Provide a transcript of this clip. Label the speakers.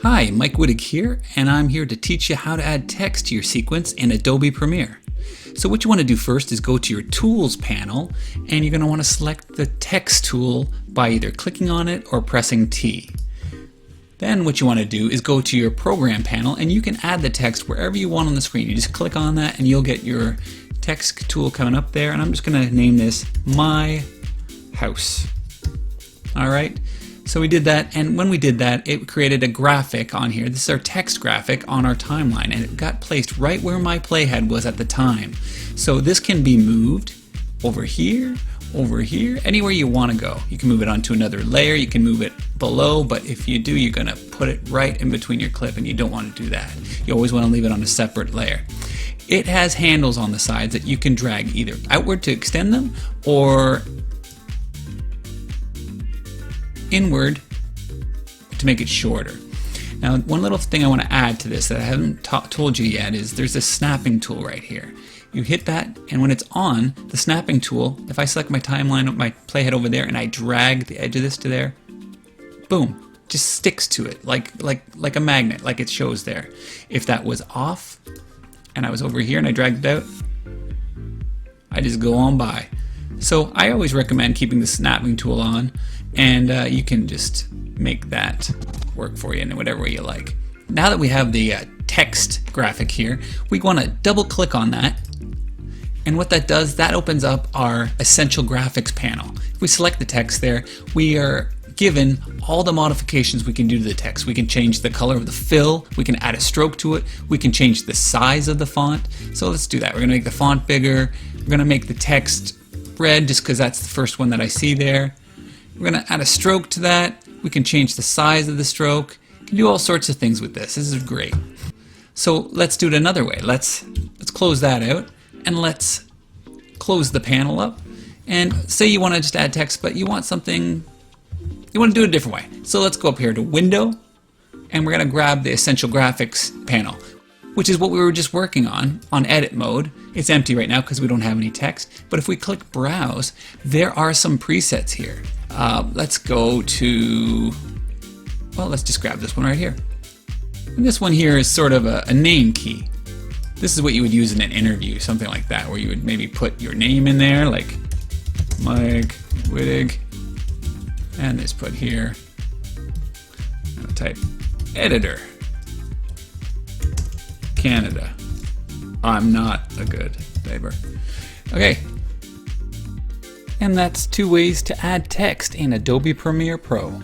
Speaker 1: Hi, Mike Wittig here, and I'm here to teach you how to add text to your sequence in Adobe Premiere. So what you want to do first is go to your Tools panel, and you're going to want to select the Text tool by either clicking on it or pressing T. Then what you want to do is go to your Program panel, and you can add the text wherever you want on the screen. You just click on that and you'll get your text tool coming up there, and I'm just going to name this My House. Alright, so we did that, and when we did that, it created a graphic on here. This is our text graphic on our timeline, and it got placed right where my playhead was at the time. So this can be moved over here, anywhere you want to go. You can move it onto another layer, you can move it below, but if you do, you're going to put it right in between your clip, and you don't want to do that. You always want to leave it on a separate layer. It has handles on the sides that you can drag either outward to extend them or inward to make it shorter. Now, one little thing I want to add to this that I haven't told you yet is there's a snapping tool right here. You hit that, and when it's on, the snapping tool, if I select my timeline, my playhead over there, and I drag the edge of this to there, boom, just sticks to it like a magnet, like it shows there. If that was off, and I was over here and I dragged it out, I just go on by. So I always recommend keeping the snapping tool on, and you can just make that work for you in whatever way you like. Now that we have the text graphic here, we want to double click on that, and what that does, that opens up our Essential Graphics panel. If we select the text there, we are given all the modifications we can do to the text. We can change the color of the fill, we can add a stroke to it, we can change the size of the font. So let's do that. We're going to make the font bigger, we're going to make the text red just because that's the first one that I see there. We're going to add a stroke to that, we can change the size of the stroke, you can do all sorts of things with this. This is great. So let's do it another way. Let's close that out, and let's close the panel up, and say you want to just add text, but you want something, you want to do it a different way. So let's go up here to Window, and we're going to grab the Essential Graphics panel, which is what we were just working on edit mode. It's empty right now because we don't have any text, but if we click Browse, there are some presets here. Let's go to, well, let's just grab this one right here. And this one here is sort of a name key. This is what you would use in an interview, something like that, where you would maybe put your name in there, like Mike Wittig, and just put here, I'll type editor, Canada. I'm not a good neighbor. Okay. And that's 2 ways to add text in Adobe Premiere Pro.